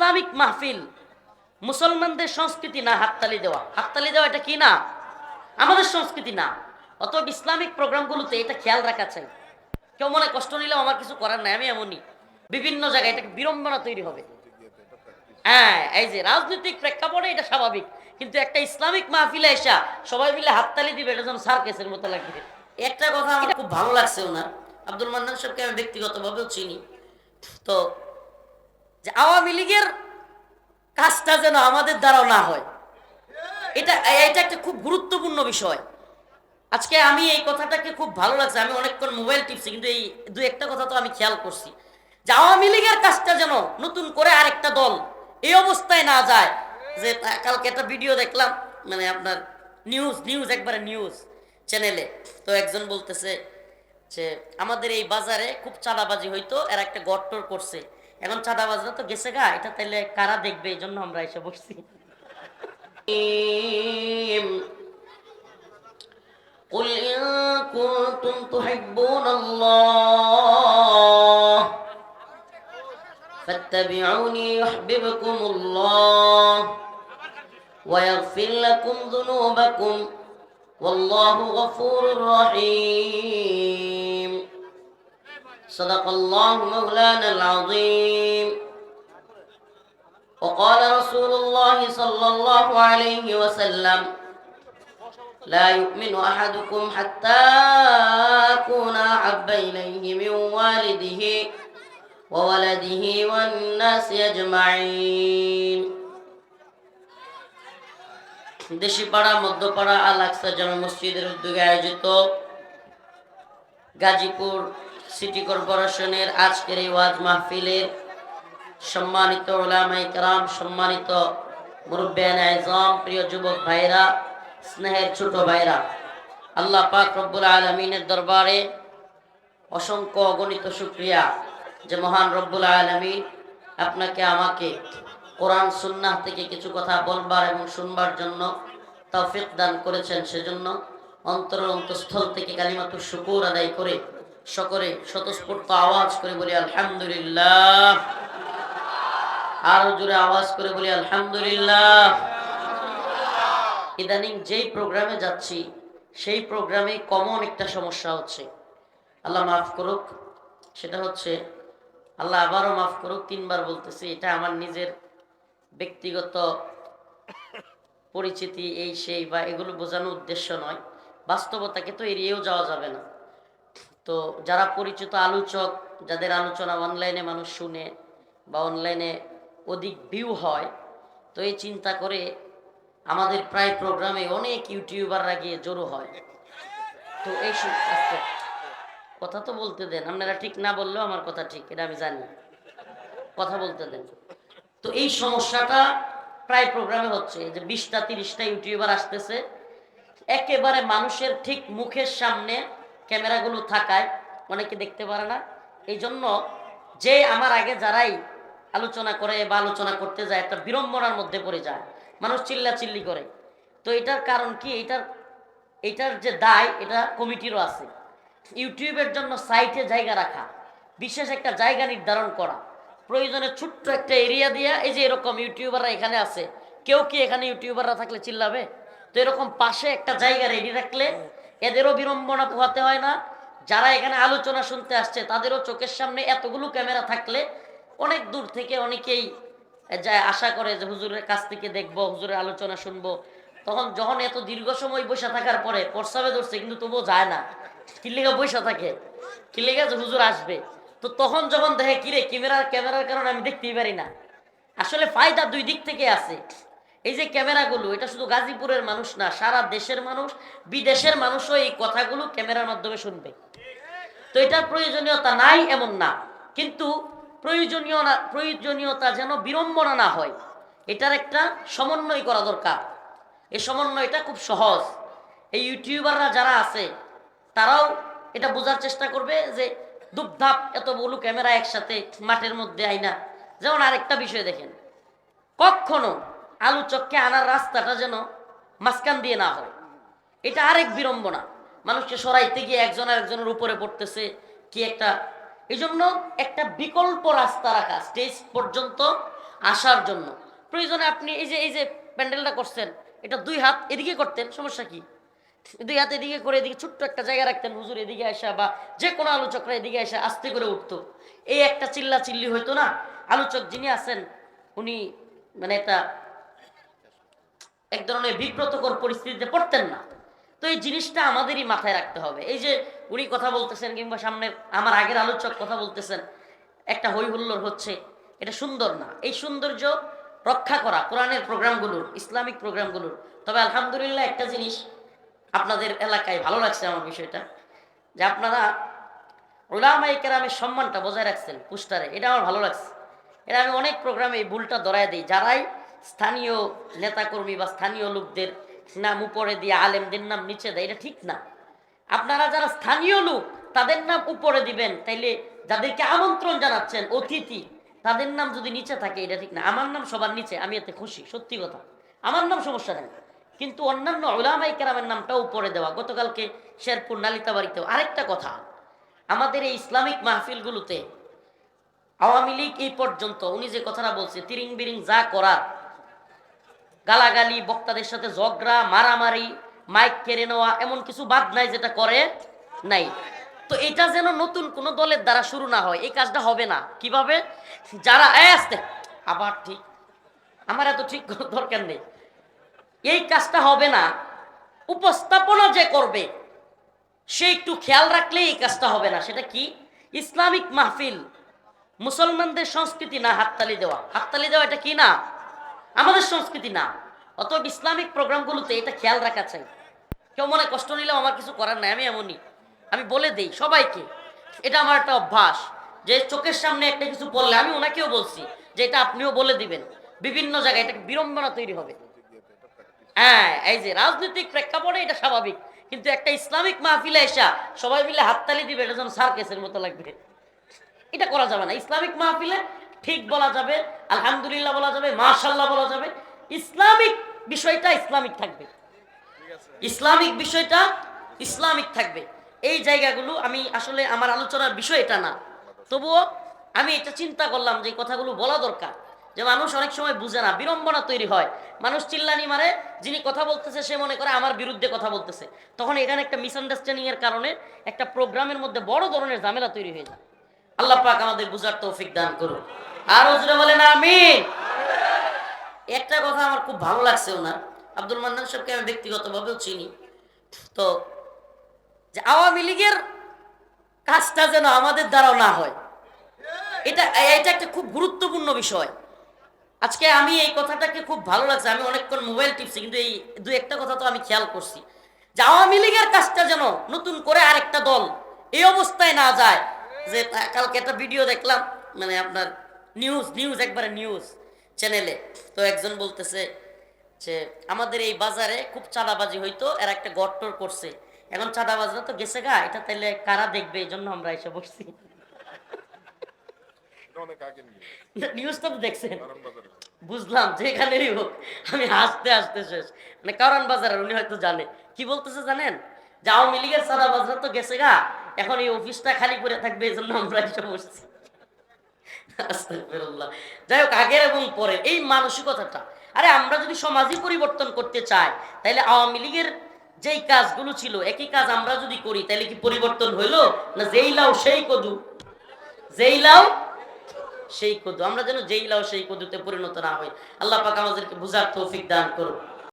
Islamic মাহফিল মুসলমানদের সংস্কৃতি না। হাততালি দেওয়া, হাততালি দেওয়া এটা কি না? আমাদের সংস্কৃতি না। অতএব ইসলামিক প্রোগ্রামগুলোতে এটা খেয়াল রাখা চাই। কেউ মনে কষ্ট নিলেও আমার কিছু করার নাই, আমি এমনই। বিভিন্ন জায়গায় এটা বিড়ম্বনা তৈরি হবে। হ্যাঁ, এই যে রাজনৈতিক প্রেক্ষাপটে এটা স্বাভাবিক, কিন্তু একটা ইসলামিক মাহফিলে এসা সবাই মিলে হাততালি দিবে, এটা যেন সার্কাসের মতো লাগবে। একটা কথা আমার খুব ভালো লাগছে ওনার, আব্দুল মান্নান সাহেবকে আমি ব্যক্তিগতভাবেও চিনি, তো যে আওয়ামী লীগের কাজটা যেন আমাদের দ্বারাও না হয়, এটা এটা একটা খুব গুরুত্বপূর্ণ বিষয়। আজকে আমি এই কথাটাকে খুব ভালো লাগছে। আমি অনেকক্ষণ মোবাইল টিপছি, কিন্তু এই দু একটা কথা তো আমি খেয়াল করছি যে আওয়ামী লীগের কাজটা যেন নতুন করে আরেকটা দল এই অবস্থায় না যায়। যে কালকে একটা ভিডিও দেখলাম, মানে আপনার নিউজ একবারে নিউজ চ্যানেলে, তো একজন বলতেছে যে আমাদের এই বাজারে খুব চাঁদাবাজি হইতো, এরা একটা গট্টর করছে, এখন চাঁদাবাজরা তো গেছে গা, এটা তাইলে কারা দেখবে, এই জন্য আমরা এসে বসছি। قل إن كنتم تحبون الله فاتبعوني يحببكم الله ويغفر لكم ذنوبكم والله غفور رحيم صدق الله مولانا العظيم وقال رسول الله صلى الله عليه وسلم لا يؤمن أحدكم حتى أكون أحب إليه من والده وولده والناس أجمعين। দেশিপাড়া মধ্যপাড়া আল আকসা জামে মসজিদের উদ্যোগে আয়োজিত গাজীপুর সিটি কর্পোরেশনের আজকের এই ওয়াজ মাহফিলের সম্মানিত উলামায়ে কেরাম, সম্মানিত মুরব্বিয়ানে আযম, প্রিয় যুবক ভাইরা, স্নেহের ছোট ভাইরা, আল্লাহ পাক রব্বুল আলামিনের দরবারে অসংখ্য অগণিত শুকরিয়া যে মহান রব্বুল আলামিন আপনাকে আমাকে কোরআন সুন্নাহ থেকে কিছু কথা বলবার এবং শুনবার জন্য তৌফিক দান করেছেন। সেজন্য অন্তরস্থল থেকে কালিমাতুশ শুকুর আদায় করে সকলে স্বতঃস্ফূর্ত আওয়াজ করে বলি আলহামদুলিল্লাহ। আরো জোরে আওয়াজ করে বলি আলহামদুলিল্লাহ। ইদানিং যেই প্রোগ্রামে যাচ্ছি সেই প্রোগ্রামে কমন একটা সমস্যা হচ্ছে, আল্লাহ মাফ করুক, সেটা হচ্ছে, আল্লাহ আবারও মাফ করুক, 3 বার বলতেছি, এটা আমার নিজের ব্যক্তিগত পরিচিতি এই সেই বা এগুলো বোঝানোর উদ্দেশ্য নয়, বাস্তবতাকে তো এড়িয়েও যাওয়া যাবে না। তো যারা পরিচিত আলোচক, যাদের আলোচনা অনলাইনে মানুষ শুনে বা অনলাইনে অধিক ভিউ হয়, তো এই চিন্তা করে আমাদের প্রায় প্রোগ্রামে অনেক ইউটিউবাররা গিয়ে জড়ো হয়। তো এই আজকে কথা তো বলতে দেন, আপনারা ঠিক না বললেও আমার কথা ঠিক, এটা আমি জানি, কথা বলতে দেন। তো এই সমস্যাটা প্রায় প্রোগ্রামে হচ্ছে যে 20টা 30টা ইউটিউবার আসতেছে, একেবারে মানুষের ঠিক মুখের সামনে ক্যামেরাগুলো থাকায় অনেকে দেখতে পারে না। এই জন্য যে আমার আগে যারাই আলোচনা করে বা আলোচনা করতে যায় একটা বিড়ম্বনার মধ্যে পড়ে যায়, মানুষ চিল্লাচিল্লি করে। তো এটার কারণ কি? এটার যে দায়, এটা কমিটিরও আছে। ইউটিউবের জন্য সাইটে জায়গা রাখা, বিশেষ একটা জায়গা নির্ধারণ করা, প্রয়োজনে ছোট্ট একটা এরিয়া দিয়া, এই যে এরকম ইউটিউবাররা এখানে আছে, কেউ কি এখানে ইউটিউবাররা থাকলে চিল্লাবে? তো এরকম পাশে একটা জায়গা রেডি রাখলে এদেরও বিড়ম্বনা পোহাতে হয় না, যারা এখানে আলোচনা শুনতে আসছে তাদেরও চোখের সামনে এতগুলো ক্যামেরা থাকলে অনেক দূর থেকে অনেকেই যায়, আশা করে যে হুজুরের কাছ থেকে দেখবো, হুজুরের আলোচনা শুনবো। তখন যখন এত দীর্ঘ সময় বসে থাকার পরে প্রস্রাবে ধরছে কিন্তু তবুও যায় না, কিল্লিগা বসে থাকে, কিল্লিগা যে হুজুর আসবে। তো তখন যখন দেখে কিরে ক্যামেরার কারণে আমি দেখতেই পারি না। আসলে ফায়দা 2 দিক থেকে আছে। এই যে ক্যামেরাগুলো, এটা শুধু গাজীপুরের মানুষ না, সারা দেশের মানুষ, বিদেশের মানুষও এই কথাগুলো ক্যামেরার মাধ্যমে শুনবে। তো এটার প্রয়োজনীয়তা নাই এমন না, কিন্তু প্রয়োজনীয়তা যেন বিড়ম্বনা না হয়, এটার একটা সমন্বয় করা দরকার। এই সমন্বয়টা খুব সহজ। এই ইউটিউবাররা যারা আছে তারাও এটা বোঝার চেষ্টা করবে যে দুপধাপ এতগুলো ক্যামেরা একসাথে মাঠের মধ্যে আইনা। যেমন আরেকটা বিষয় দেখেন, কখনো আলোচককে আনার রাস্তাটা যেন মাঝখান দিয়ে না হয়, এটা আরেক বিড়ম্বনা। মানুষকে সরাইতে গিয়ে একজন আরেকজনের উপরে পড়তেছে কি একটা, এই জন্য একটা বিকল্প রাস্তা রাখা, স্টেজ পর্যন্ত আসার জন্য। প্রয়োজনে আপনি এই যে প্যান্ডেলটা করছেন, এটা 2 হাত এদিকে করতেন, সমস্যা কি? 2 হাত এদিকে করে এদিকে ছোট্ট একটা জায়গা রাখতেন, হুজুর এদিকে আসা বা যে কোনো আলোচকরা এদিকে আসা আস্তে করে উঠতো, এই একটা চিল্লা চিল্লি হইতো না, আলোচক যিনি আছেন উনি মানে একটা এক ধরনের বিব্রতকর পরিস্থিতিতে পড়তেন না। তো এই জিনিসটা আমাদেরই মাথায় রাখতে হবে। এই যে উনি কথা বলতেছেন কিংবা সামনের আমার আগের আলোচক কথা বলতেছেন, একটা হই হুল্লোড় হচ্ছে, এটা সুন্দর না। এই সৌন্দর্য রক্ষা করা কোরআনের প্রোগ্রামগুলোর, ইসলামিক প্রোগ্রামগুলোর। তবে আলহামদুলিল্লাহ একটা জিনিস আপনাদের এলাকায় ভালো লাগছে আমার বিষয়টা, যে আপনারা উলামায়ে কেরামের সম্মানটা বজায় রাখছেন পোস্টারে, এটা আমার ভালো লাগছে। এটা আমি অনেক প্রোগ্রামে এই ভুলটা ধরায় দিই, যারাই স্থানীয় নেতাকর্মী বা স্থানীয় লোকদের নাম উপরে দিয়ে আলেমদের নাম নিচে দেয়, এটা ঠিক না। আপনারা যারা স্থানীয় লোক তাদের নাম উপরে দিবেন, তাইলে যাদেরকে আমন্ত্রণ জানাচ্ছেন অতিথি তাদের নাম যদি নিচে থাকে এটা ঠিক না। আমার নাম সবার নিচে, আমি এতে খুশি, সত্যি কথা, আমার নাম সমস্যা নেই, কিন্তু অন্যান্য উলামায়ে কেরামের নামটাও উপরে দেওয়া। গতকালকে শেরপুর নালিতাবাড়িতেও আরেকটা কথা, আমাদের এই ইসলামিক মাহফিলগুলোতে আওয়ামী লীগ এই পর্যন্ত উনি যে কথাটা বলছে তিরিং বিরিং যা করার, গালাগালি, বক্তাদের সাথে ঝগড়া, মারামারি, মাইক কেড়ে নেওয়া, এমন কিছু বাদ নাই যেটা করে নাই। তো এটা যেন নতুন কোন দলের দ্বারা শুরু না হয়, এই কাজটা হবে না। কিভাবে? যারা আসতে আবার ঠিক, আমার এত ঠিক দরকার নেই, এই কাজটা হবে না। উপস্থাপনা যে করবে সে একটু খেয়াল রাখলে এই কাজটা হবে না। সেটা কি? ইসলামিক মাহফিল মুসলমানদের সংস্কৃতি না হাততালি দেওয়া। হাততালি দেওয়া এটা কি না? আমাদের সংস্কৃতি না। অতএব ইসলামিক প্রোগ্রামগুলোতে এটা খেয়াল রাখা চাই। কেউ মনে কষ্ট নিলেও আমার কিছু করার নাই, আমি এমনই, আমি বলে দেই সবাইকে। এটা আমার একটা অভ্যাস, যে চোখের সামনে একটা কিছু বললে আমি ওনাকেও বলছি যে এটা আপনিও বলে দিবেন। বিভিন্ন জায়গায় এটা বিড়ম্বনা তৈরি হবে। হ্যাঁ, এই যে রাজনৈতিক প্রেক্ষাপটে এটা স্বাভাবিক, কিন্তু একটা ইসলামিক মাহফিলে এসা সবাই মিলে হাততালি দিবে, এটা যেন সার্কাসের মতো লাগবে, এটা করা যাবে না। ইসলামিক মাহফিলে ঠিক বলা যাবে, আলহামদুলিল্লাহ বলা যাবে, মাশাআল্লাহ বলা যাবে। ইসলামিক বিষয়টা ইসলামিক থাকবে, ইসলামিক বিষয়টা ইসলামিক থাকবে। এই জায়গাগুলো আমি আসলে আমার আলোচনার বিষয় এটা না, তবুও আমি এটা চিন্তা করলাম যে কথাগুলো বলা দরকার। যে মানুষ অনেক সময় বুঝে না, বিড়ম্বনা তৈরি হয়, মানুষ চিল্লানি মারে, যিনি কথা বলতেছে সে মনে করে আমার বিরুদ্ধে কথা বলতেছে, তখন এখানে একটা মিসআন্ডারস্ট্যান্ডিং এর কারণে একটা প্রোগ্রামের মধ্যে বড় ধরনের ঝামেলা তৈরি হয়ে যায়। আল্লাহ পাক আমাদের বুঝার তৌফিক দান করুন। আর ওজরে বলেন আমিন। একটা কথা আমার খুব ভালো লাগছে, ওনার আব্দুল মান্নান সাহেবকে আমি ব্যক্তিগতভাবেও চিনি, তো যে আওয়ামী লীগের কাজটা যেন আমাদের দ্বারাও না হয়, এটা এটা একটা খুব গুরুত্বপূর্ণ বিষয়। আজকে আমি এই কথাটাকে খুব ভালো লাগছে, আমি অনেকক্ষণ মোবাইল টিপছি, কিন্তু এই দু একটা কথা তো আমি খেয়াল করছি, যে আওয়ামী লীগের কাজটা যেন নতুন করে আরেকটা দল এই অবস্থায় না যায়। যে কালকে একটা ভিডিও দেখলাম, মানে আপনার নিউজ একবারে নিউজ চ্যানেলে, তো একজন বলতেছে যে আমাদের এই বাজারে খুব চাঁদাবাজি হইতো, এর একটা গট্টর করছে, এখন চাঁদাবাজরা তো গেছে গা, এটা তাইলে কারা দেখবে, এই জন্য আমরা এসে বসছি। নিউজটা তো দেখছেন, বুঝলাম যেখানেরই হোক, আমি হাসতে হাসতে শেষ। মানে কারণ বাজারের উনি হয়তো জানে কি বলতেছে জানেন, যে আওয়ামী লীগের চাঁদাবাজরা তো গেছে গা, এখন এই অফিসটা খালি করে থাকবে, এই জন্য আমরা এসে বসছি। আস্তাগফিরুল্লাহ। যাই হোক, আগের এবং পরে এই মানসিকতাটা, আরে আমরা যদি সমাজই পরিবর্তন করতে চাই, তাহলে আওয়ামী লীগের যেই কাজগুলো ছিল একই কাজ আমরা যদি করি, তাহলে কি পরিবর্তন হইলো? না যেই লাউ সেই কদু, যেই লাউ সেই কদু, আমরা যেন যেই লাউ সেই কদুতে পরিণত না হই। আল্লাহ পাক আমাদেরকে বুঝার তৌফিক দান করুন।